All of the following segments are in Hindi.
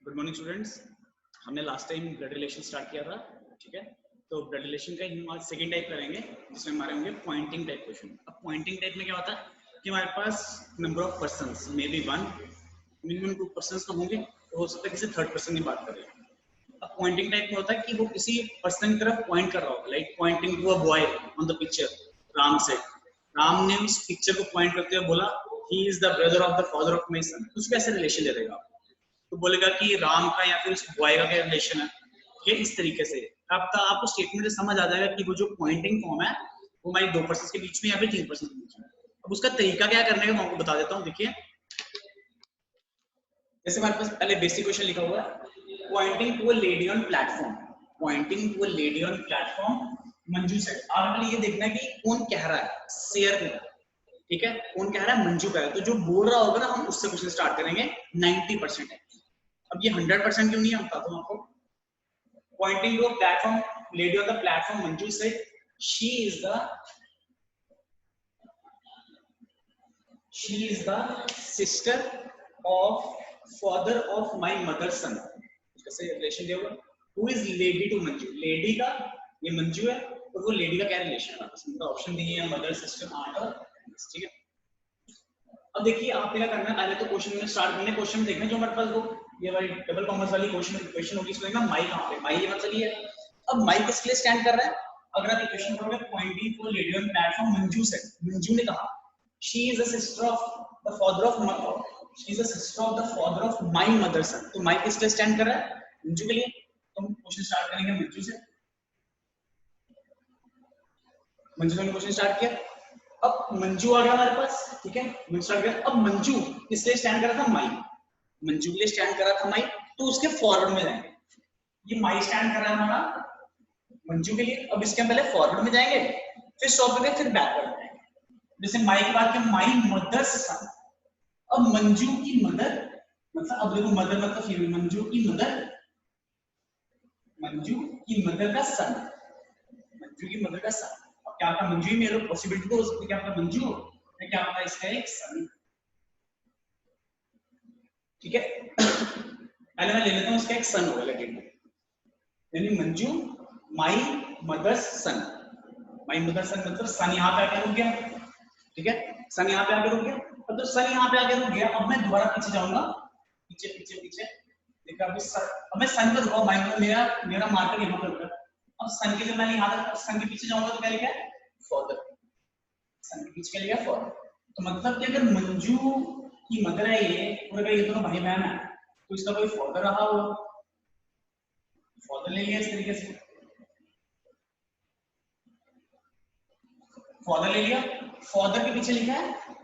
Good morning students. हमने last time blood relation start किया था, ठीक है। तो ब्लड रिलेशन का हम आज सेकेंड टाइप करेंगे, जिसमें हमारे होंगे पॉइंटिंग टाइप क्वेश्चन। अब पॉइंटिंग टाइप में क्या होता है कि हमारे पास number of persons maybe 1, minimum 2 persons तो होंगे, तो हो सकता है किसी थर्ड पर्सन की बात करें। अब पॉइंटिंग टाइप में होता है कि वो किसी पर्सन की तरफ पॉइंट कर रहा होगा, like pointing to a boy on the picture. Ram से, राम ने उस पिक्चर को पॉइंट करते हुए बोला he is the brother of the father of my सन। कुछ भी ऐसे रिलेशन दे देगा, तो बोलेगा कि राम का या फिर उस बॉय का क्या रिलेशन है, ये इस तरीके से आपको स्टेटमेंट से समझ आ जाएगा कि वो जो पॉइंटिंग फॉर्म है वो हमारी 2 पर्सन के बीच में या फिर 3 पर्सन के बीच में। अब उसका तरीका क्या करने का मैं आपको बता देता हूँ। देखिए, जैसे हमारे पास पहले बेसिक क्वेश्चन लिखा हुआ है, pointing to a lady on platform. Pointing to a lady on platform Manju से। आपको ये देखना है कि कौन कह रहा है, शेयर करें, ठीक है। कौन कह रहा है, मंजू कह रहा है। तो जो बोल रहा होगा ना, हम उससे क्वेश्चन स्टार्ट करेंगे। 90% है। अब ये 100% क्यों नहीं है, बताता हूँ आपको। Pointing to a platform, lady on the platform Manju से she is the sister of father of my mother's son। कैसे रिलेशन दिया हुआ, who is lady to Manju, lady का ये मंजू है, और वो लेडी का क्या रिलेशन है, इसका ऑप्शन दिए हैं मदर, सिस्टर, आंट और ठीक है। अब देखिए आपको क्या करना है, पहले तो क्वेश्चन में स्टार्ट करने, क्वेश्चन देखना जो हमारे पास वो ये वाली डबल कॉमर्स वाली क्वेश्चन होगी, इसमें ना माई कहां पे, माई ये मतलब ये है। अब माई किसके लिए स्टैंड कर रहा है, अगर आप क्वेश्चन पढ़ोगे pointing to lady on platform Manju से, मंजू ने कहा she is the sister of the father of she is the sister of the father of my mother son. तो माई किसके लिए स्टैंड कर रहा है, मंजू के लिए। तो हम क्वेश्चन स्टार्ट करेंगे मंजू से। मंजू से क्वेश्चन स्टार्ट किया। अब मंजू आ गया हमारे पास, ठीक है, मंजू स्टार्ट किया। अब मंजू किसके लिए स्टैंड कर रहा था, माई, मंजू के लिए स्टैंड कर रहा था माई। तो उसके फॉरवर्ड में जाएंगे, ये माई स्टैंड कर रहा है हमारा मंजू के लिए। अब इसके पहले फॉरवर्ड में जाएंगे, फिर स्टॉप करके फिर बैकवर्ड जाएंगे। जैसे माई के बाद क्या, माई मदर्स सन। अब मंजू की मदर, मतलब अब देखो मदर मतलब फीमेल, मंजू की मदर, मंजू की मदर का सन, मंजू की मदर का सन। अब क्या आपका मंजू ही मेरे पॉसिबिलिटी तो हो सकती है, क्या आपका मंजू है, क्या आपका इसका एक सन, ठीक है। पहले मैं ले लेता हूँ, इसका एक सन होगा लगेगा, यानी Manju my mother's son. My mother son मतलब सन यहाँ पे आके रुक गया, ठीक है, सन यहाँ पे आके रुक गया। अब तो सन यहाँ पे आके रुक गया, अब मैं दोबारा पीछे जाऊंगा, पीछे पीछे पीछे देखा, अब मैं सन पे रुका, माई मतलब मेरा मार्कर यहाँ पे रुका। अब सन के जब मैं यहाँ तक सन के पीछे जाऊंगा तो क्या लिखा है, फादर, सन के पीछे क्या लिखा, फादर। तो मतलब कि अगर मंजू की मदर है ये, और अगर ये दोनों भाई बहन है, तो इसका कोई फादर रहा होगा, फादर ले लिया इस तरीके से, फादर ले लिया। फादर के पीछे लिखा है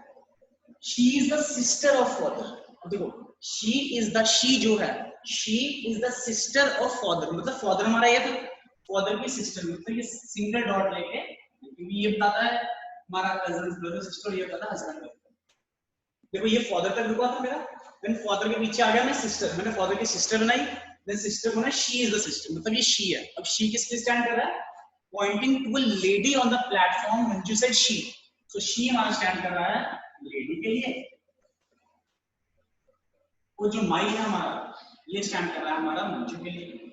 she is the sister of father. अब देखो शी इज द, शी जो है she is the sister of father, मतलब फादर हमारा ये, तो फादर की सिस्टर, मतलब ये सिंगल डॉट लेके, क्योंकि ये बताता है हमारा कजन, ब्रदर, सिस्टर, ये बताता है हस्बैंड। देखो ये फादर तक रुका था मेरा, देन फादर के पीछे आ गया मैं सिस्टर, मैंने फादर की सिस्टर बनाई, देन सिस्टर बनाई, शी इज द सिस्टर, मतलब ये शी है। अब शी किसके स्टैंड कर रहा है, pointing to a lady on the platform, Manju said she, तो शी हमारा स्टैंड कर रहा है लेडी के लिए। वो जो माई है हमारा, ये स्टैंड कर रहा है हमारा मंजू के लिए,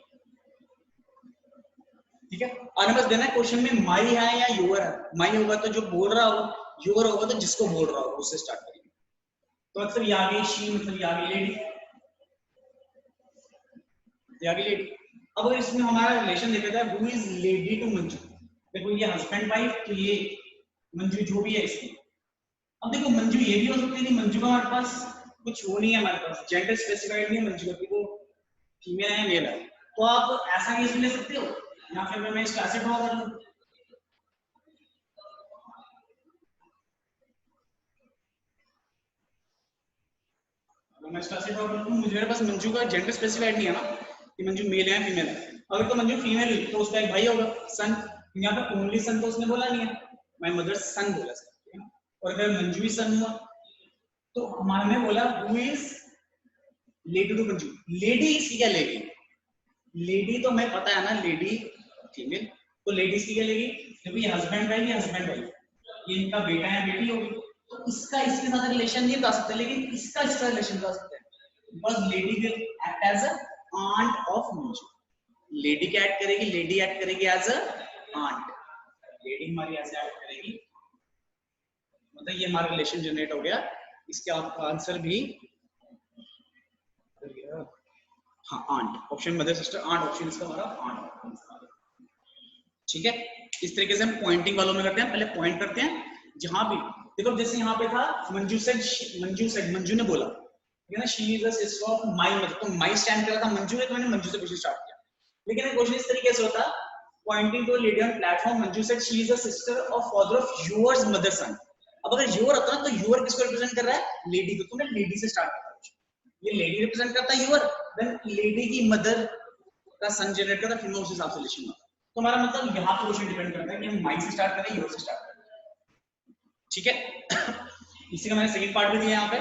ठीक है। और बस देना क्वेश्चन में माई है या योर है, माई होगा तो जो बोल रहा हो, योर होगा तो जिसको बोल रहा हो, उससे स्टार्ट करेंगे। तो मतलब ये आ गई शी, मतलब ये आ गई लेडी, ये आ गई लेडी। अब अगर इसमें हमारा रिलेशन देखा जाए, who is lady to Manju, देखो ये हस्बैंड वाइफ, तो ये मंजू जो भी है इसकी। अब देखो मंजू ये भी हो सकती है, मंजू का हमारे पास कुछ वो नहीं है, हमारे पास जेंडर स्पेसिफाइड नहीं है मंजू का, वो फीमेल है मेल है। तो आप ऐसा केस ले सकते हो, या फिर मैं इसको ऐसे ड्रॉ कर लूं, मैं इसको ऐसे ड्रॉ कर लूं, मेरे पास मंजू का जेंडर स्पेसिफाइड नहीं है ना कि मंजू मेल है फीमेल है। अगर तो मंजू फीमेल हुई तो उसका एक भाई होगा सन, यहाँ पे ओनली सन तो उसने बोला नहीं है, माय मदर सन बोला सर। और अगर मंजू ही सन हुआ तो हमारे ने बोला who is lady to Manju, lady इसकी क्या लेगी, लेडी तो हमें पता है ना, लेडी फीमेल, तो लेडीज की क्या लेगी, देखो ये हस्बैंड है, ये हस्बैंड है, ये इनका बेटा है बेटी होगी, तो इसका इसके साथ रिलेशन नहीं बता सकते, लेकिन इसका इसका रिलेशन बता सकते हैं, because lady will act as a aunt of Manju. Lady क्या ऐड करेगी, लेडी ऐड करेगी एज अ आंट, लेडी हमारी ऐसे ऐड करेगी, मतलब ये हमारा रिलेशन जनरेट हो गया। इसके आपका आंसर भी हाँ aunt, option mother sister aunt, option इसका हमारा आंट। ठीक है, इस तरीके से हम पॉइंटिंग वालों में करते हैं। पहले पॉइंट करते हैं जहां भी देखो, जैसे यहाँ पे था मंजू मंजू ने बोला ठीक है ना, she is the sister of my mother, तो माय स्टैंड करा था मंजू ने, तो मैंने मंजू से क्वेश्चन स्टार्ट किया। लेकिन एक क्वेश्चन इस तरीके से होता, pointing to lady on platform, Manju said she is the sister of father of yours mother son. अब अगर योर होता ना, तो योर किसको रिप्रेजेंट कर रहा है, लेडी को, तुमने लेडी से स्टार्ट किया, ये लेडी रिप्रेजेंट करता है योर, देन लेडी की मदर का सन जनरेट करता है, फिर मैं उस हिसाब से रिलेशन होता है। तो हमारा मतलब यहाँ पे क्वेश्चन डिपेंड करता है कि हम माई से स्टार्ट करें, योर से स्टार्ट करें। ठीक है, इसी का मैंने सेकंड पार्ट भी दिया यहाँ पे।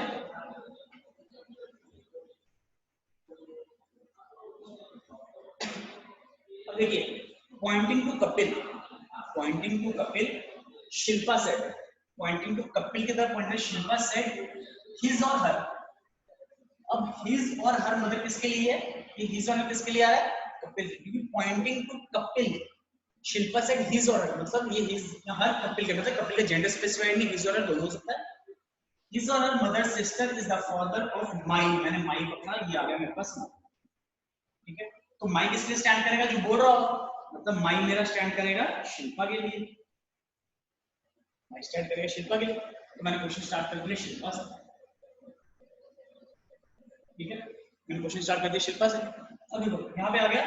अब देखिए, pointing to Kapil, pointing to Kapil, Shilpa said, pointing to Kapil की तरफ पॉइंट, शिल्पा सेड हिज और हर। अब हिज और हर मदर किसके लिए है, ये हिज और हर किसके लिए आ रहा है, कपिल, क्योंकि pointing to Kapil, Shilpa said his और हर, मतलब ये हिज हर कपिल के, मतलब कपिल का जेंडर स्पेसिफाइड नहीं, हिज और हर दोनों हो सकता है। हिज और her mother sister is the father of my, मैंने माई पकड़ा, ये आ गया मेरे पास। ठीक है, तो माई किस लिए स्टैंड करेगा, जो बोल रहा हो, मतलब माई मेरा स्टैंड करेगा शिल्पा के लिए, माई स्टैंड करेगा शिल्पा के लिए, तो मैंने क्वेश्चन स्टार्ट कर दिया शिल्पा से। ठीक है, मैंने क्वेश्चन स्टार्ट कर दिया शिल्पा से। अब देखो यहाँ पे आ गया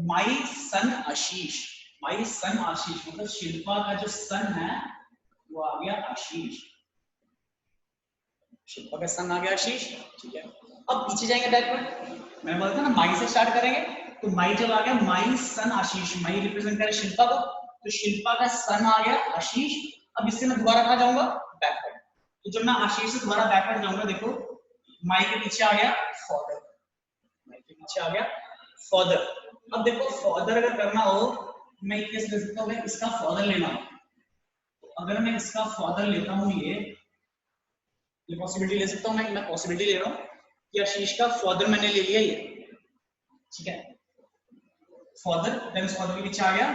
माई सन आशीष, माई सन आशीष, मतलब शिल्पा का जो सन है वो आ गया आशीष, शिल्पा का सन आ गया आशीष। ठीक है, अब पीछे जाएंगे बैक पर, मैंने बोला था ना माई से स्टार्ट करेंगे, तो माई जब आ गया माई सन आशीष, माई रिप्रेजेंट करे शिल्पा को, तो शिल्पा का सन आ गया आशीष। अब इससे मैं दोबारा कहाँ जाऊंगा, बैकवर्ड, तो जब मैं आशीष से दोबारा बैकवर्ड जाऊंगा, देखो माई के पीछे आ गया फादर, माई के पीछे आ गया फादर। अब देखो फादर अगर करना हो, मैं केस ले सकता हूँ, इसका फादर लेना हो, तो अगर मैं इसका फादर लेता हूँ, ये पॉसिबिलिटी ले सकता हूँ, मैं पॉसिबिलिटी ले रहा हूँ कि आशीष का फादर मैंने ले लिया ये, ठीक है, फादर, देन फादर के पीछे आ गया,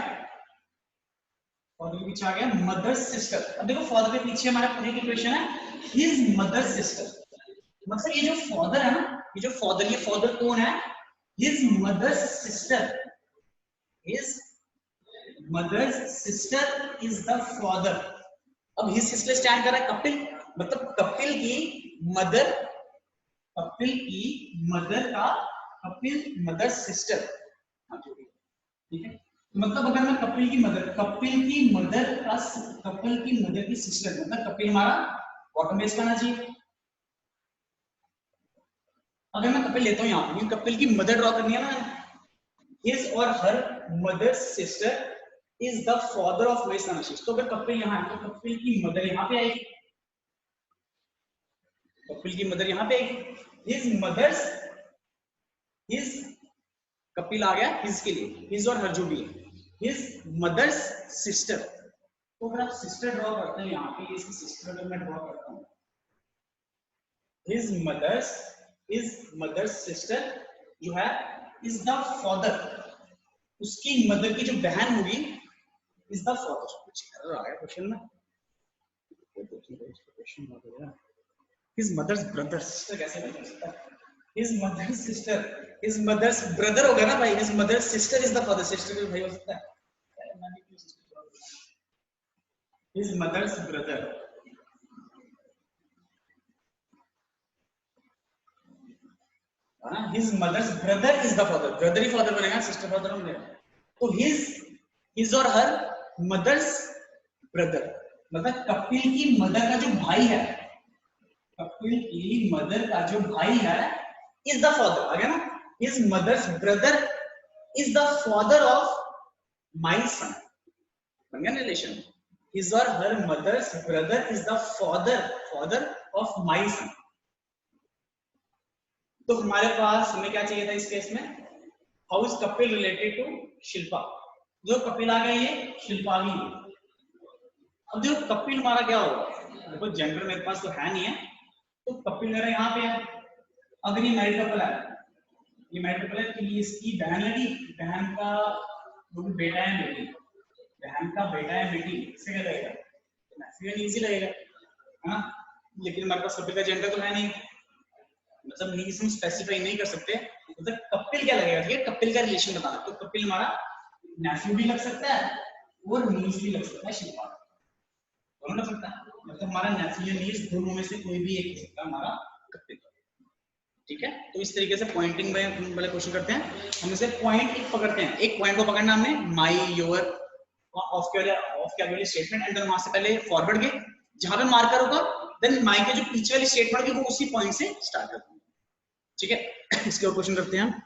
फादर के पीछे आ गया मदर सिस्टर। अब देखो फादर के पीछे हमारा पूरी इक्वेशन है हिज मदर सिस्टर, मतलब ये जो फादर है ना, ये जो फादर, ये फादर कौन है, his mother sister, his mother sister is the father. अब हिज सिस्टर स्टैंड कर रहा है कपिल, मतलब कपिल की मदर, कपिल की मदर का, कपिल मदर सिस्टर, ठीक है, मतलब अगर मैं कपिल की मदर का, कपिल की मदर की सिस्टर, मतलब कपिल हमारा बॉटम बेस करना चाहिए। अगर मैं कपिल लेता हूँ यहाँ पे, कपिल की मदर ड्रॉ करनी है ना, हिज और her mother sister is the father of my son Ashish, तो अगर कपिल यहाँ है तो कपिल की मदर यहाँ पे आएगी, कपिल की मदर यहाँ पे आएगी, हिज मदर्स, हिज कपिल आ गया हिज के लिए, हिज और हर जो भी है, हिज मदर्स सिस्टर। तो अगर आप सिस्टर ड्रॉ करते हैं यहाँ पे, इसकी सिस्टर अगर मैं ड्रॉ करता हूँ, हिज मदर्स सिस्टर जो है इज द फादर, उसकी मदर की जो बहन होगी इज द फादर। कुछ एरर आ गया क्वेश्चन में, हिज मदर्स ब्रदर, सिस्टर कैसे बन सकता है, his mother's sister, his mother's brother होगा ना भाई, his mother's sister is the father, sister का भाई हो सकता है, his mother's brother, his mother's brother is the father, brother ही फादर बनेगा, सिस्टर फादर नहीं बनेगा। तो हिज और हर मदर्स ब्रदर, मतलब कपिल की मदर का जो भाई है, कपिल की मदर का जो भाई है इज द फादर, आ गया ना, his mother's brother is the father of my son, बन गया रिलेशन, हिज और her mother's brother is the father of my son. तो हमारे पास हमें क्या चाहिए था इस केस में, how is Kapil related to Shilpa, जो कपिल आ गया ये शिल्पा भी। अब देखो कपिल हमारा क्या होगा, देखो जेंडर मेरे पास तो है नहीं है, तो कपिल मेरा यहाँ पे है। अगर ये मैरिड कपल है, ये मैरिड कपल है, तो ये इसकी बहन लगी, बहन का बेटा है बेटी, बहन का बेटा है बेटी, इससे क्या लगेगा? मैक्सिमम इजी लगेगा, है ना? लेकिन हमारे पास कपिल का जेंडर तो है नहीं, मतलब नीज हम स्पेसिफाई नहीं कर सकते, मतलब कपिल क्या लगेगा, ठीक है? कपिल का रिलेशन बताना, तो कपिल हमारा नेफ्यू भी लग सकता है और नीज भी लग सकता है, शिल्पा दोनों लग सकता है, मतलब हमारा नेफ्यू या नीज दोनों में से कोई भी एक हो सकता है हमारा कपिल, ठीक है? तो इस तरीके से पॉइंटिंग में वाले क्वेश्चन करते हैं हम। इसे पॉइंट एक पकड़ते हैं, एक पॉइंट को पकड़ना हमने माई योर ऑफ के वाली स्टेटमेंट, एंड देन वहां से पहले फॉरवर्ड गए, जहां पे मार्कर होगा देन माई के जो पीछे वाली स्टेटमेंट होगी वो उसी पॉइंट से स्टार्ट करते हैं, ठीक है? इसके और क्वेश्चन करते हैं हम।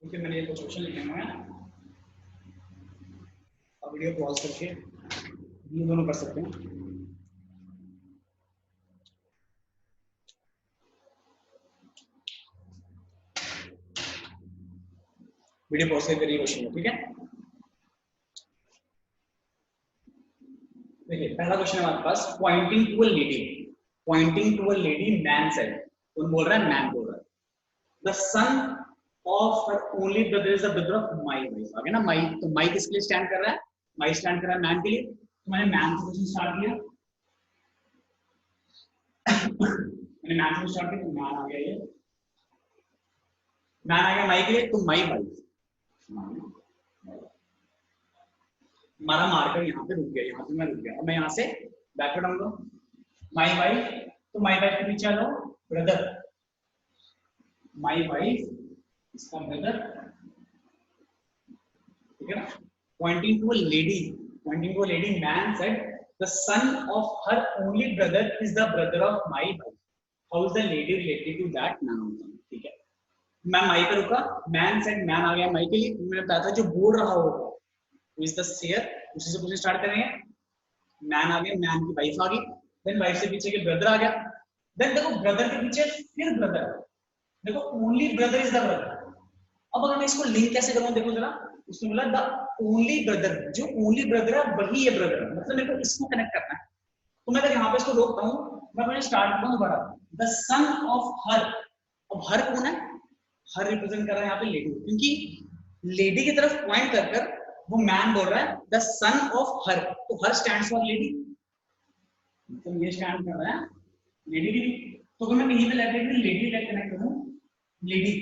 क्योंकि मैंने ये कुछ क्वेश्चन लिखे हुए हैं, अब वीडियो पॉज करके ये दोनों कर सकते हैं। वीडियो पॉज करके करिए क्वेश्चन, ठीक है? देखिए पहला क्वेश्चन है हमारे पास, pointing to a lady, pointing to a lady man said, कौन बोल रहा है? मैन बोल रहा है। The son of her only brother is the brother of my wife. आगे ना माई, तो माई किसके लिए स्टैंड कर रहा है? माई स्टैंड कर रहा है मैन के लिए। तो मैंने मैन से क्वेश्चन स्टार्ट किया मैंने मैन से स्टार्ट किया, तो मैन आ गया, ये मैन आ गया माई के लिए, तो माई वाइफ। हमारा मार्कर यहाँ पे रुक गया, यहाँ पे मैं रुक गया। अब मैं यहाँ से बैकवर्ड आऊंगा, माई वाइफ, तो माई वाइफ के पीछे आ जाओ ब्रदर, माई वाइफ इसका ब्रदर, ठीक है ना। Pointing to a lady, pointing to a lady, man said the son of her only brother is the brother of my wife, how is the lady related to that noun. ठीक है, मैं माई पे रुका, मैन सेड, मैन आ गया माई के लिए। मैंने बताया था जो बोल रहा होगा इज द सेयर, उसी से पूछना स्टार्ट करेंगे। मैन आ गया, मैन की वाइफ आ गई, देन वाइफ से पीछे के ब्रदर आ गया, देन देखो ब्रदर के पीछे फिर ब्रदर, देखो only brother is the brother. अब अगर मैं इसको लिंक कैसे करूं, देखो जरा, उसने बोला द ओनली ब्रदर, जो ओनली ब्रदर है वही ये ब्रदर है, मतलब मेरे को इसको कनेक्ट करना है। तो मैं अगर यहाँ पे इसको रोकता हूँ, मैं अपने स्टार्ट करता हूँ दोबारा, द सन ऑफ हर। अब हर कौन है? हर रिप्रेजेंट कर रहा है यहाँ पे लेडी, क्योंकि लेडी की तरफ पॉइंट कर कर वो मैन बोल रहा है द सन ऑफ हर, तो हर स्टैंड्स फॉर लेडी, मतलब ये स्टैंड कर रहा है लेडी भी। तो अगर मैं कहीं पे लेडी कनेक्ट करूं, lady,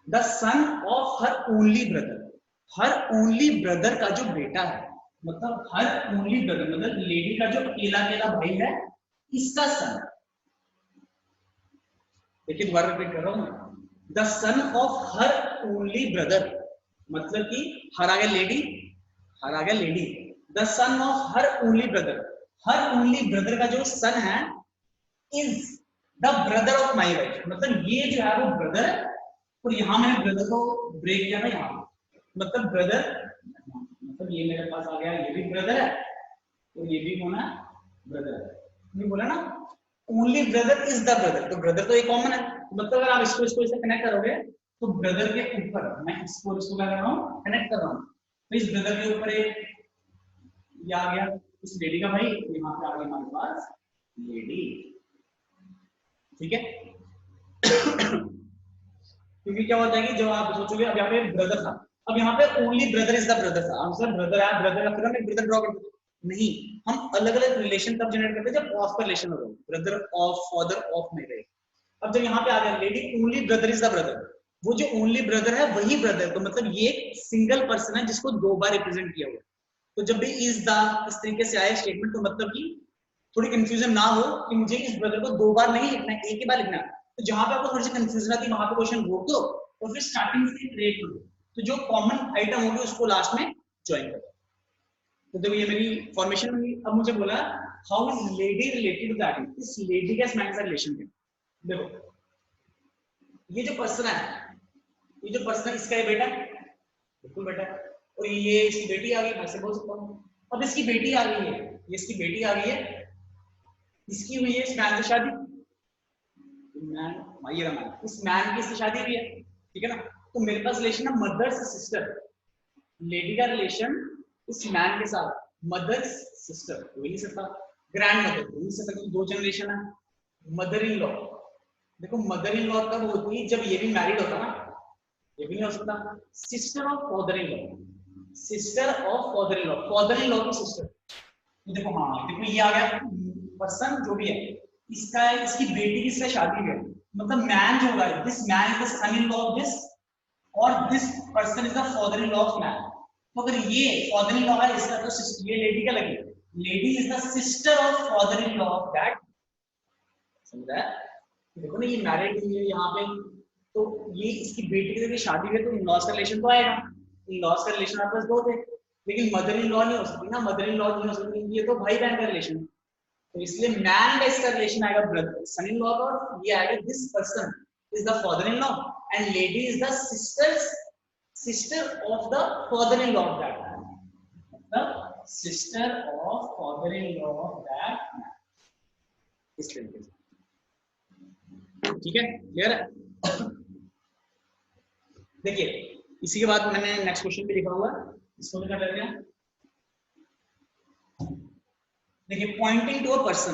the son of her only brother, her only brother का जो बेटा है, मतलब हर ओनली ब्रदर मतलब लेडी का जो अकेला अकेला भाई है, इसका सन। देखिए दोबारा रिपीट कर रहा हूं, the son of her only brother, मतलब कि हर आ गया लेडी, हर आ गया lady, the son of her only brother, her only brother का जो सन है is the brother of my wife, मतलब ये जो है वो ब्रदर है। और यहां मैंने ब्रदर को ब्रेक किया था, यहाँ मतलब ब्रदर, मतलब ये मेरे पास आ गया, ये भी ब्रदर है और ये भी कौन है? ब्रदर है। ये बोला ना only brother is the brother, तो ब्रदर तो एक कॉमन है, मतलब अगर आप इसको इसको इससे कनेक्ट करोगे तो ब्रदर के ऊपर मैं इसको क्या कर रहा हूँ? कनेक्ट कर रहा हूँ। तो इस ब्रदर के ऊपर एक ये आ गया इस लेडी का भाई, यहाँ पे आ गया हमारे पास लेडी, ठीक है। क्योंकि क्या होता है कि जब आप सोचोगे, अब यहाँ पे ब्रदर था, अब यहाँ पे only brother is the brother था, हम सर ब्रदर है, ब्रदर का फिर हम एक ब्रदर ड्रॉ कर देते नहीं, हम अलग अलग रिलेशन तब जनरेट करते हैं जब ऑफ का रिलेशन होगा, ब्रदर ऑफ, फादर ऑफ में रहे। अब जब यहाँ पे आ गया lady only brother is the brother, वो जो ओनली ब्रदर है वही ब्रदर, तो मतलब ये एक सिंगल पर्सन है जिसको दो बार रिप्रेजेंट किया हुआ। तो जब भी इज द इस तरीके से आए स्टेटमेंट, तो मतलब कि थोड़ी कंफ्यूजन ना हो कि मुझे इस ब्रदर को दो बार नहीं लिखना है, एक ही बार लिखना है। तो जहां पे आपको थोड़ी सी कंफ्यूजन आती है वहां पे क्वेश्चन रोक दो और फिर स्टार्टिंग से क्रिएट करो, तो जो कॉमन आइटम होगी उसको लास्ट में ज्वाइन करो। तो देखो ये मेरी फॉर्मेशन होगी। अब मुझे बोला how is lady related to that, इस लेडी का मैन का रिलेशन है। देखो ये जो पर्सन है, ये जो पर्सन है इसका ये बेटा, बिल्कुल बेटा, और ये इसकी बेटी आ गई, मैं ऐसे बोल सकता हूँ। अब इसकी बेटी आ गई है, ये इसकी बेटी आ गई है, इसकी हुई है इस मैन से शादी, मैन इस मैन की इससे शादी हुई है, ठीक है ना। तो मेरे पास रिलेशन है मदर से सिस्टर, लेडी का रिलेशन इस मैन के साथ मदर सिस्टर हो ही नहीं सकता, ग्रैंड मदर हो नहीं सकता, क्योंकि दो जनरेशन है। मदर इन लॉ, देखो मदर इन लॉ कब होती है? जब ये भी मैरिड होता ना, ये भी नहीं हो सकता। Sister of father in law, sister of father in law, father in law की सिस्टर। तो देखो हाँ, देखो ये आ गया पर्सन जो भी है, इसका इसकी बेटी की इससे शादी है, मतलब मैन जो होगा, this man is the son in law of this, और this person is the father in law of man. तो अगर ये फादर इन लॉ है इसका, तो ये लेडी का लगे, lady is the sister of father in law of that, समझा? देखो ना ये मैरिड हुई है यहाँ पे, तो ये इसकी बेटी की शादी हुई है, तो इन लॉज का रिलेशन तो आएगा। इन लॉज का रिलेशन आपके पास दो थे, लेकिन मदर इन लॉ नहीं हो सकती ना, मदर इन लॉ नहीं हो सकती, ये तो भाई बहन का रिलेशन है। तो इसलिए मैन का इसका रिलेशन आएगा ब्रदर सन इन लॉ का, और ये आएगा this person is the father in law and lady is the sister of the father in law of that, मतलब sister of father in law of that, इस तरीके से, ठीक है, क्लियर है? देखिए इसी के बाद मैंने नेक्स्ट क्वेश्चन भी लिखा हुआ है, इसको भी कर लेते हैं। देखिए pointing to a person,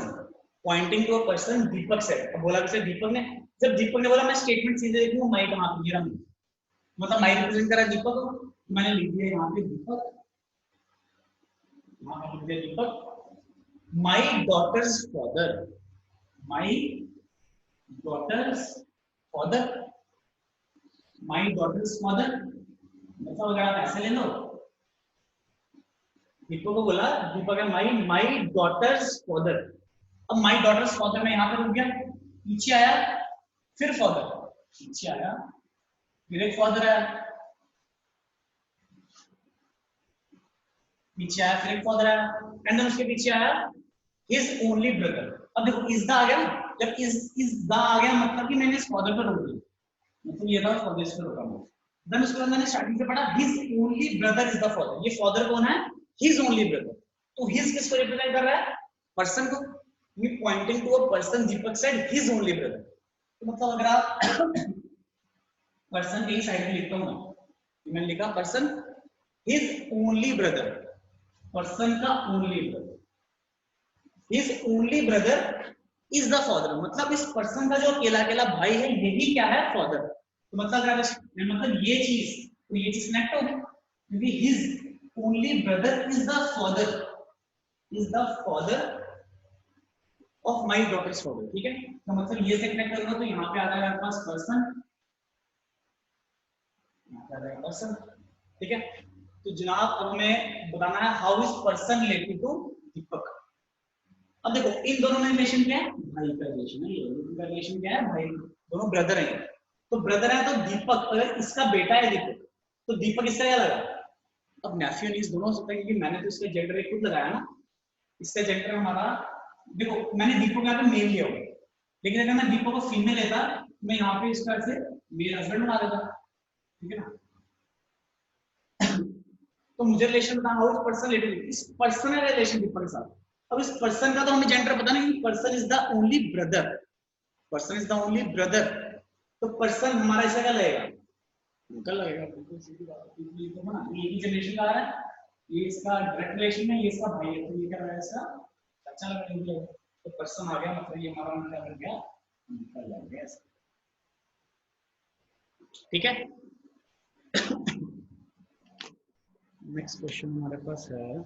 pointing to a person Deepak से, अब बोला किसे, दीपक ने। जब दीपक ने बोला मैं स्टेटमेंट सीधे लिखूंगा, माई कहाँ पे गिरा, मतलब माई रिप्रेजेंट करा दीपक को, मैंने लिख दिया यहाँ पे दीपक, यहाँ पे लिख दिया दीपक। माई डॉटर्स फादर, माई डॉटर्स फादर, माई डॉटर्स फादर, मतलब अगर आप ऐसे ले लो, दीपक को बोला, दीपक है माई माई डॉटर्स फादर। अब माई डॉटर्स फादर में यहाँ पे रुक गया, पीछे आया फिर फादर, पीछे आया फिर एक फादर आया, पीछे आया फिर एक फादर आया, एंड देन उसके पीछे आया हिज ओनली ब्रदर। अब देखो इज द आ गया ना, जब इज द आ गया मतलब कि मैंने इस फादर पर रोक दिया, मतलब ये था फादर इस पर रोका मैं। देन उसके बाद मैंने स्टार्टिंग से पढ़ा his only brother is the father, ये फादर कौन है, हिज ओनली ब्रदर। तो हिज किसको रिप्रेजेंट कर रहा है, पर्सन को, me pointing to a person, Deepak said his only brother. तो मतलब अगर आप पर्सन की साइड में लिखता हूं, मैंने लिखा person his only brother, person का only brother, his only brother is the father, मतलब इस पर्सन का जो अकेला अकेला भाई है यही क्या है, फादर। तो मतलब क्या, मतलब ये चीज, तो ये चीज कनेक्ट हो गई, क्योंकि his only brother is the father, is the father of my daughter's father, ठीक है। तो मतलब ये से कनेक्ट करूंगा तो यहाँ पे आ जाएगा आपके पास पर्सन, पर्सन, ठीक है। तो जनाब अब हमें बताना है how is person related to Deepak. अब देखो इन दोनों में रिलेशन क्या है, भाई का रिलेशन है, ये इनका रिलेशन क्या है, भाई, दोनों ब्रदर हैं। तो ब्रदर है तो दीपक, अगर इसका बेटा है दीपक, तो दीपक इसका क्या लगा, अब नेफ्यू नीस दोनों हो सकता है, क्योंकि मैंने तो इसका जेंडर खुद लगाया ना, इसका जेंडर हमारा, देखो मैंने दीपक यहाँ पे मेल लिया हुआ, लेकिन अगर मैं दीपक को फीमेल लेता, मैं यहाँ पे इस तरह से मेल हस्बैंड बना देता, ठीक है ना। तो मुझे रिलेशन बताना, हाउ इज पर्सन रिलेटेड, इस पर्सन है रिलेशन दीपक के साथ। अब इस पर्सन का तो हमें जेंडर पता नहीं, person is the only brother, person is the only brother, तो पर्सन हमारा ऐसा क्या लगेगा, अंकल लगेगा, बिल्कुल सीधी बात है, क्योंकि ये तो ना ये ही जनरेशन का है, ये इसका डायरेक्ट रिलेशन है, ये इसका भाई है, तो ये क्या है इसका अच्छा लगेगा, तो पर्सन आ गया, मतलब ये हमारा क्या बन गया, अंकल लग गया, ठीक है। नेक्स्ट क्वेश्चन हमारे पास है,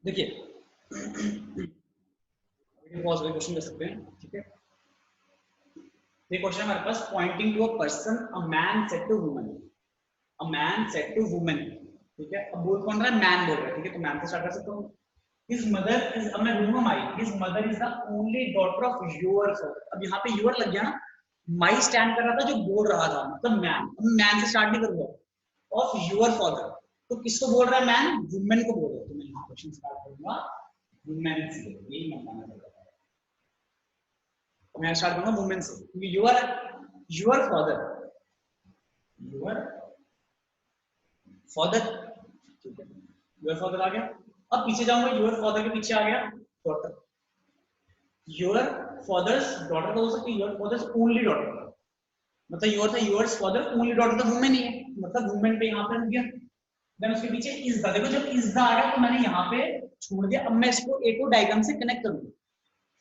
देखिए पॉज करके क्वेश्चन कर सकते हैं, ठीक है। ये क्वेश्चन हमारे पास, pointing to a person, a man said to woman, a man said to woman, ठीक है। अब बोल कौन रहा है? मैन बोल रहा है, ठीक है। तो मैन से स्टार्ट कर सकता हूँ। हिज मदर इज, अब मैं बोलूंगा my, his mother is the only daughter of your father. अब यहाँ पे योर लग गया ना, माई स्टैंड कर रहा था जो बोल रहा था, मतलब मैन। अब मैन से स्टार्ट नहीं करूंगा, ऑफ योर फादर, तो किसको बोल रहा है? मैन, वुमेन को बोल रहा है। तो मैं यहाँ क्वेश्चन स्टार्ट करूंगा वुमेन से, यही मैं मानना चाहता था। मैं स्टार्ट करूंगा वुमेन से, क्योंकि योर फादर, योर फादर, ठीक है, योर फादर आ गया। अब पीछे जाऊंगा, योर फादर के पीछे आ गया डॉटर, योर फादर्स डॉटर तो हो सकती है, योर फादर्स ओनली डॉटर, मतलब योर था, योर्स फादर ओनली डॉटर तो वुमेन ही है, मतलब वुमेन पे यहाँ पे रुक गया। देन उसके पीछे इज द, देखो जब इज द आ गया तो मैंने यहाँ पे छोड़ दिया। अब मैं इसको एक और डायग्राम से कनेक्ट करूंगा।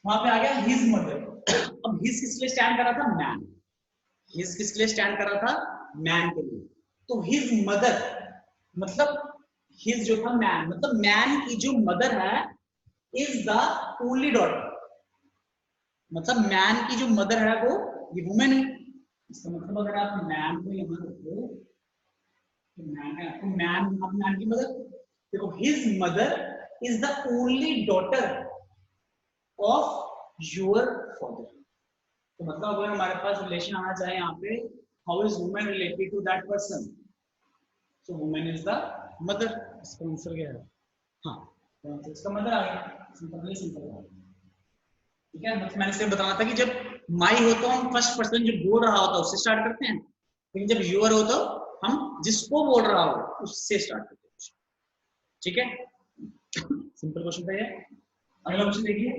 वहां पे आ गया हिज मदर। अब हिज किस लिए स्टैंड कर रहा था? मैन। हिज किस लिए स्टैंड कर रहा था? मैन के लिए। तो हिज मदर मतलब हिज जो था मैन, मतलब मैन की जो मदर है इज द ओनली डॉटर, मतलब मैन की जो मदर है वो ये वुमेन है। इसका मतलब अगर आप मैन को यहाँ रखो तो मैन है, तो मैन की मदर, देखो his mother is the only daughter of your father. तो मतलब अगर हमारे पास रिलेशन आना चाहे यहाँ पे, how is women related to that person, so women is the mother. इसका आंसर क्या है? हाँ, तो इसका मदर आ गया, सिंपल सिंपल, ठीक है। मतलब मैंने सिर्फ बताना था कि जब माई हो तो हम फर्स्ट पर्सन जो बोल रहा होता है उससे स्टार्ट करते हैं, लेकिन जब यूर हो तो हम जिसको बोल रहा हो उससे स्टार्ट करते हैं, ठीक है। सिंपल क्वेश्चन था ये। अगला क्वेश्चन देखिए,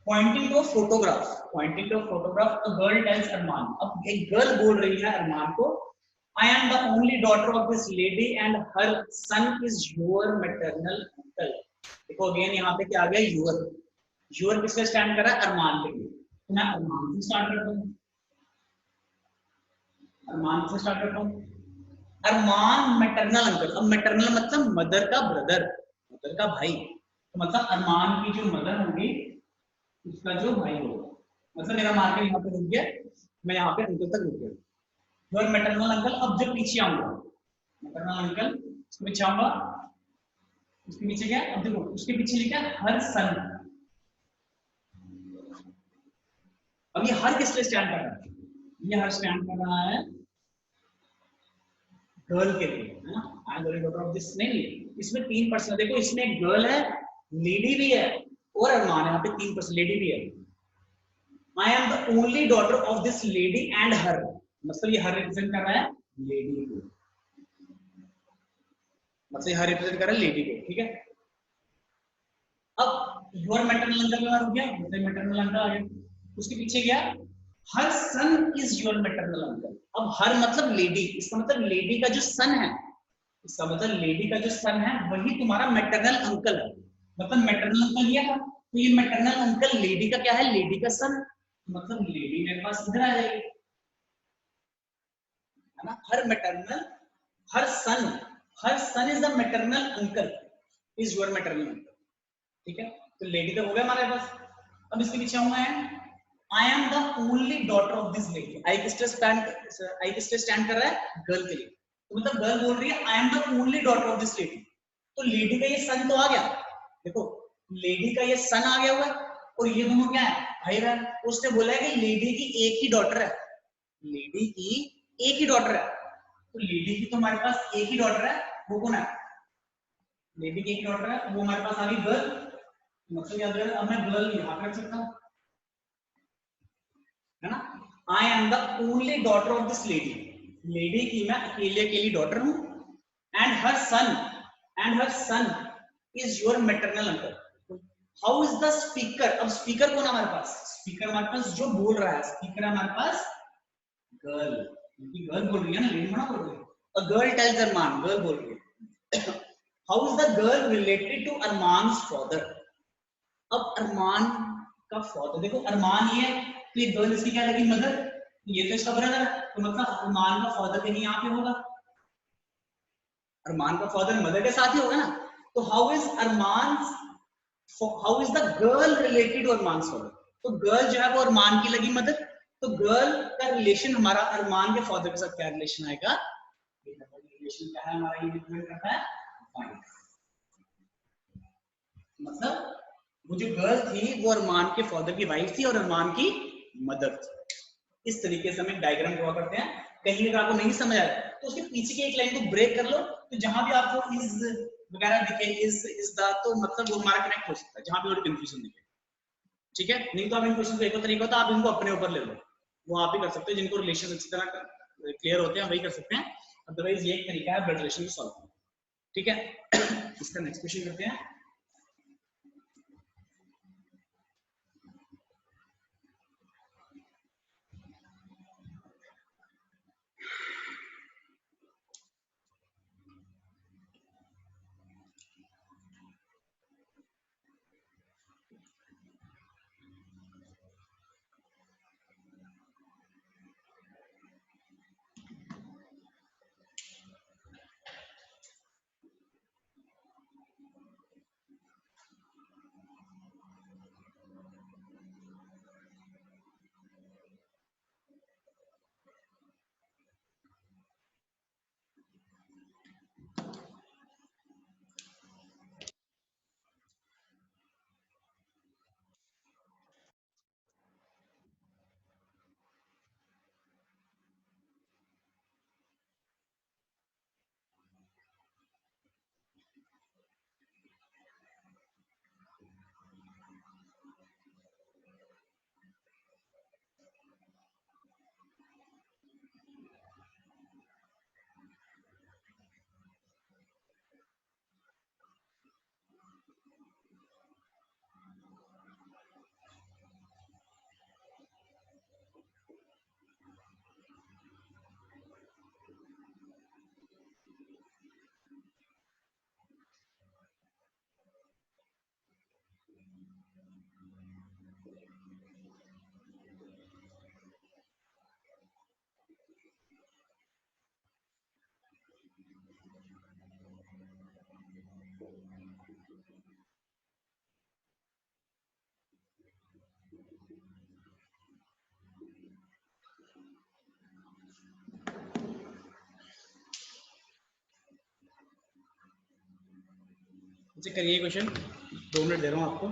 pointing to photograph, pointing to photograph, a girl tells Arman. अब एक गर्ल बोल रही है अरमान को, I am the only daughter of this lady and her son is your maternal uncle. देखो अगेन यहाँ पे क्या आ गया? योर, योर किससे स्टैंड कर रहा है? अरमान के लिए, तो मैं अरमान से स्टार्ट करता हूँ, अरमान से स्टार्ट करता हूँ। अरमान मैटरनल अंकल, अब मैटरनल मतलब मदर का ब्रदर, मदर का भाई, तो मतलब अरमान की जो मदर होगी उसका जो भाई होगा, मतलब मेरा मार्कर यहाँ पे रुक गया, मैं यहाँ पे अंकल तक रुक गया, योर मैटरनल अंकल। अब जब पीछे आऊंगा, मैटरनल अंकल उसके पीछे आऊंगा, उसके पीछे क्या? अब देखो उसके पीछे लिखा हर सन। अब ये हर किस लिए स्टैंड कर रहा है? ये हर स्टैंड कर रहा है गर्ल के लिए, है ना। I am the daughter of this, नहीं इसमें 3%, देखो इसमें एक गर्ल है, लेडी भी है और अरमान, यहाँ पे 3% लेडी भी है। I am the only daughter of this lady and her, मतलब ये हर रिप्रेजेंट कर रहा है लेडी को, मतलब हर रिप्रेजेंट कर रहा है लेडी को, ठीक है। अब योर मैटरनल अंकल में रुक गया, मतलब मैटरनल अंकल आ गया, उसके पीछे गया हर son is your maternal uncle. अब हर मतलब लेडी, इसका मतलब लेडी का जो सन है, इसका मतलब लेडी का जो सन है वही तुम्हारा मैटरनल अंकल है, मतलब मैटरनल अंकल लिया था, तो ये मैटरनल अंकल लेडी का क्या है? लेडी का सन, मतलब लेडी मेरे पास इधर आ जाएगी, है ना। Her maternal, her son is the maternal uncle, is your maternal uncle, ठीक है। तो लेडी तो हो गया हमारे पास। अब इसके पीछे आऊंगा, I am the only daughter of this lady. I किस लिए स्टैंड कर रहा है? गर्ल के लिए, तो मतलब गर्ल बोल रही है I am the only daughter of this lady, तो लेडी का ये सन तो आ गया, देखो लेडी का ये सन आ गया हुआ है, और ये दोनों क्या है? भाई बहन। उसने बोला है कि लेडी की एक ही डॉटर है, लेडी की एक ही डॉटर है, तो लेडी की तो हमारे पास एक ही डॉटर है, वो कौन है? लेडी की एक डॉटर है, वो हमारे पास आ गई गर्ल, मतलब याद रखना, अब मैं गर्ल यहाँ पे रख सकता हूँ, है ना। I am the only daughter of this lady, lady की मैं अकेली डॉटर हूँ, and her son is your maternal uncle. How is the speaker? अब स्पीकर कौन है हमारे पास? स्पीकर हमारे पास जो बोल रहा है, स्पीकर है हमारे पास गर्ल, क्योंकि गर्ल बोल रही है ना, लेडी मना बोल रही है। A girl tells Arman, girl बोल रही है। How is the girl related to Arman's father? अब अरमान का फादर, देखो अरमान ये है, तो ये गर्ल इसकी क्या लगी? मदर, ये तो इसका ब्रदर है, तो मतलब अरमान का फादर कहीं यहाँ पे होगा, अरमान का फादर मदर के साथ ही होगा ना, तो how is the girl related to Arman father? तो गर्ल जो है वो अरमान की लगी मदर, तो गर्ल का रिलेशन हमारा अरमान के फादर के साथ क्या रिलेशन आएगा? रिलेशन क्या है हमारा, ये डिपेंड करता है वाइफ। मतलब वो जो गर्ल थी वो अरमान के फादर की वाइफ थी और अरमान की मदर थी। इस तरीके से हम एक डायग्राम ड्रॉ करते हैं। कहीं अगर आपको नहीं समझ आया तो उसके पीछे की एक लाइन को ब्रेक कर लो, तो जहां भी आपको इज वगैरह दिखे, इज द, तो मतलब वो हमारा कनेक्ट हो सकता है जहां भी और कंफ्यूजन दिखे। ठीक है, नहीं तो आप इन क्वेश्चन को एक और तरीका होता है, आप इनको अपने ऊपर ले लो, वो आप ही कर सकते हो। जिनको रिलेशन अच्छी तरह क्लियर होते हैं वही कर सकते हैं, अदरवाइज ये एक तरीका है ब्लड रिलेशन को सॉल्व करने। ठीक है, इसका नेक्स्ट क्वेश्चन करते हैं। अच्छा करिए क्वेश्चन, 2 मिनट दे रहा हूँ आपको।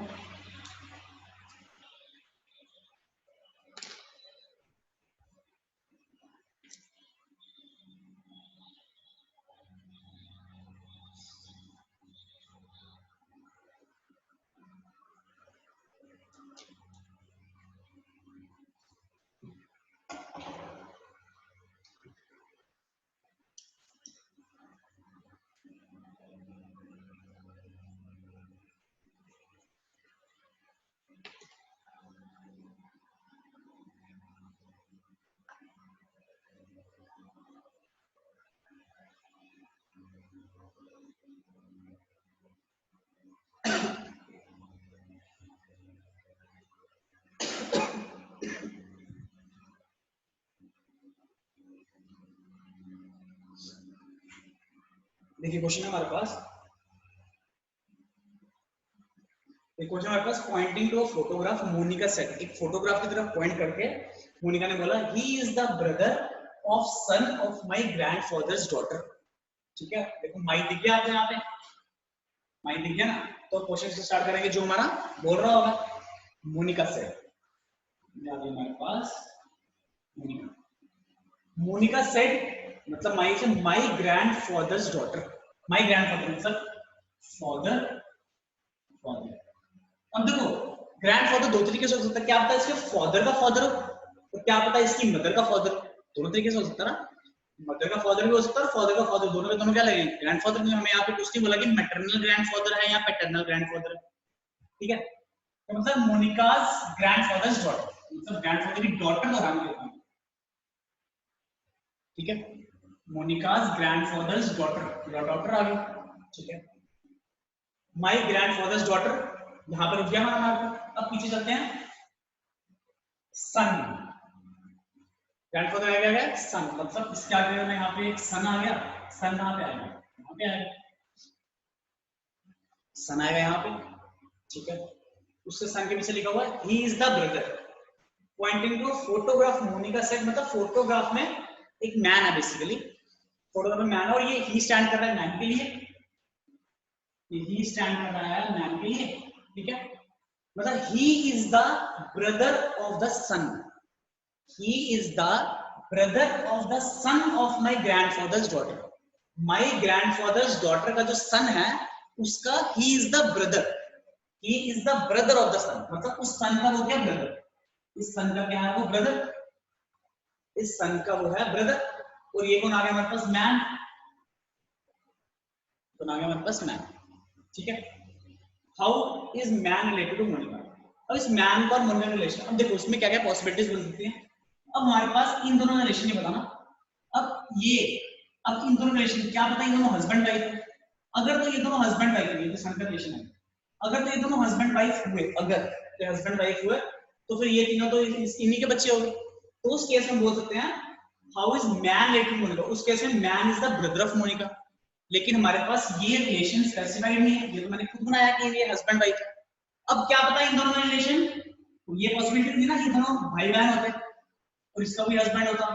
देखिए क्वेश्चन है हमारे पास, एक क्वेश्चन हमारे पास, pointing to a photograph Monika said, एक फोटोग्राफ की तरफ पॉइंट करके मोनिका ने बोला he is the brother of son of my grandfather's daughter. ठीक है, देखो माई दिख गया आपको, यहाँ पे माई दिख गया ना, तो क्वेश्चन से स्टार्ट करेंगे जो हमारा बोल रहा होगा मोनिका सेड। हमारे पास मोनिका, मोनिका सेड मतलब माई से माई ग्रैंडफादर्स डॉटर, माई ग्रैंडफादर मतलब फादर, फादर। अब देखो ग्रैंडफादर दो तरीके से हो सकता है, क्या पता इसके फादर का फादर हो तो क्या पता इसकी मदर का फादर हो, दोनों तरीके से हो सकता है ना, मदर का फादर भी हो सकता है, फादर का फादर, दोनों के दोनों क्या लगेंगे ग्रैंडफादर। में हमें यहाँ पे कुछ नहीं बोला कि मैटरनल ग्रैंडफादर है या पैटर्नल ग्रैंडफादर है। ठीक है, तो मतलब मोनिकास ग्रैंडफादर्स डॉटर, मतलब ग्रैंडफादर की डॉटर का नाम लेता हूं। ठीक है, मोनिकास ग्रैंडफादर्स डॉटर, डॉटर आ गई। ठीक है, माई ग्रैंडफादर्स डॉटर, यहां पर रुक गया हमारा नाम। अब पीछे चलते हैं, सन, ग्रैंडफादर आ गया सन, मतलब इसके आगे में यहाँ पे एक सन आ गया, सन कहाँ पे आ गया, पे आएगा, सन आएगा यहाँ पे, ठीक है। उसके सन के पीछे लिखा हुआ है he is the brother, pointing to photograph Monika said, मतलब फोटोग्राफ में एक मैन है बेसिकली, फोटोग्राफ में मैन, और ये ही स्टैंड कर रहा है मैन के लिए, ही स्टैंड कर रहा है मैन के लिए, ठीक है। मतलब he is the brother of the son, he is the brother of the son of my grandfather's daughter, my grandfather's daughter का जो son है उसका he is the brother, he is the brother of the son, मतलब उस son का वो क्या brother, इस son का क्या है वो brother, इस son का वो है brother। और ये कौन आ गया हमारे पास man, कौन आ गया हमारे पास man, ठीक है। how is man related to Monica, अब इस man का और Monica का रिलेशन, अब देखो उसमें क्या क्या पॉसिबिलिटीज बन सकती हैं। अब हमारे पास इन दोनों का रिलेशन नहीं बताना, अब ये, अब इन दोनों रिलेशन क्या पता, इन दोनों हस्बैंड वाइफ है, अगर तो ये दोनों हस्बैंड वाइफ हुए तो सन का रिलेशन है, अगर तो ये दोनों हस्बैंड वाइफ हुए, अगर ये हस्बैंड वाइफ हुए तो फिर ये तीनों तो इन्हीं के बच्चे हो गए, तो उस केस में बोल सकते हैं how is man related to Monika, उस केस में man is the brother of Monika. लेकिन हमारे पास ये रिलेशन स्पेसिफाइड नहीं है, ये तो मैंने खुद बनाया कि ये हस्बैंड वाइफ है। अब क्या पता इन दोनों का रिलेशन, ये पॉसिबिलिटी नहीं ना, ये दोनों भाई बहन होते और इसका भी हस्बैंड होता,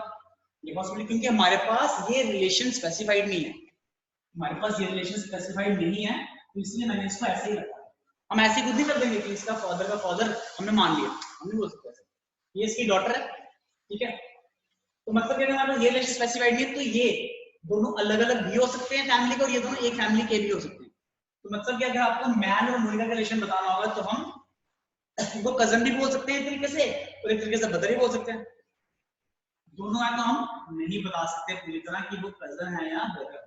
ये पॉसिबिलिटी, क्योंकि हमारे पास ये रिलेशन स्पेसिफाइड नहीं है, हमारे पास ये रिलेशन स्पेसिफाइड नहीं है, तो इसलिए मैंने इसको ऐसे ही रखा। हम ऐसे खुद नहीं कर देंगे कि इसका फादर का फादर हमने मान लिया, हम नहीं बोल सकते ये इसकी डॉटर है, ठीक है। तो मतलब क्या हमारे पास ये रिलेशन स्पेसिफाइड नहीं है, तो ये दोनों अलग अलग भी हो सकते हैं फैमिली के, और ये दोनों एक फैमिली के भी हो सकते हैं। तो मतलब कि अगर आपको मैन और मोनिका का रिलेशन बताना होगा तो हम वो कजन भी बोल सकते हैं एक तरीके से, और एक तरीके से ब्रदर भी बोल सकते हैं, दोनों है तो हम नहीं बता सकते पूरी तरह कि वो कजन है या ब्रदर,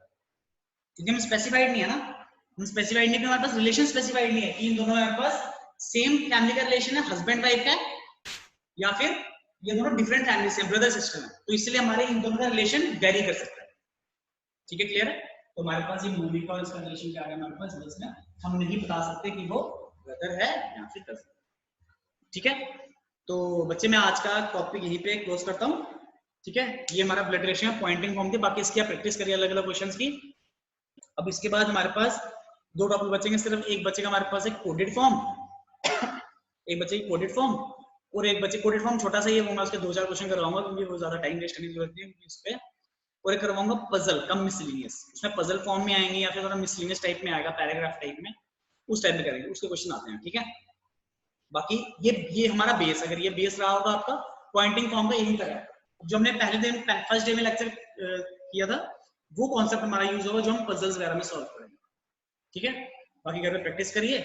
क्योंकि हम स्पेसिफाइड नहीं है ना, हम स्पेसिफाइड नहीं, हमारे पास रिलेशन स्पेसिफाइड नहीं है कि इन दोनों हमारे पास सेम फैमिली का रिलेशन है, हस्बैंड वाइफ है, या फिर ये दोनों डिफरेंट फैमिली से ब्रदर सिस्टर है, तो इसलिए हमारे इन दोनों का रिलेशन वेरी कर सकता है, ठीक है, क्लियर है। तो हमारे पास ये मोनिका और इसका रिलेशन क्या है हमारे पास, जिसमें हम नहीं बता सकते कि वो ब्रदर है या फिर कजन, ठीक है। तो बच्चे मैं आज का टॉपिक यहीं पे क्लोज करता हूँ, ठीक है। ये हमारा ब्लड रिलेशन है पॉइंटिंग फॉर्म के, बाकी इसकी आप प्रैक्टिस करिए अलग अलग क्वेश्चंस की। अब इसके बाद हमारे पास दो टॉपिक बचेंगे, सिर्फ एक बच्चे का हमारे पास एक कोडेड फॉर्म, एक बच्चे की कोडेड फॉर्म, और एक बच्चे कोडेड फॉर्म छोटा सा ही है, वो मैं उसके 2-4 क्वेश्चन करवाऊंगा क्योंकि वो ज्यादा टाइम वेस्ट करने की जरूरत नहीं है इस पे, और एक करवाऊंगा पजल कम मिसलिनियस, उसमें पजल फॉर्म में आएंगे या फिर थोड़ा मिसलिनियस टाइप में आएगा, पैराग्राफ टाइप में, उस टाइप में करेंगे, उसके क्वेश्चन आते हैं, ठीक है। बाकी ये हमारा बेस, अगर ये बेस रहा होगा आपका पॉइंटिंग फॉर्म का, यही करें जो हमने पहले दिन फर्स्ट डे में लेक्चर किया था, वो कॉन्सेप्ट हमारा यूज होगा जो हम पजल्स वगैरह में सॉल्व करेंगे, ठीक है। बाकी घर पे प्रैक्टिस करिए,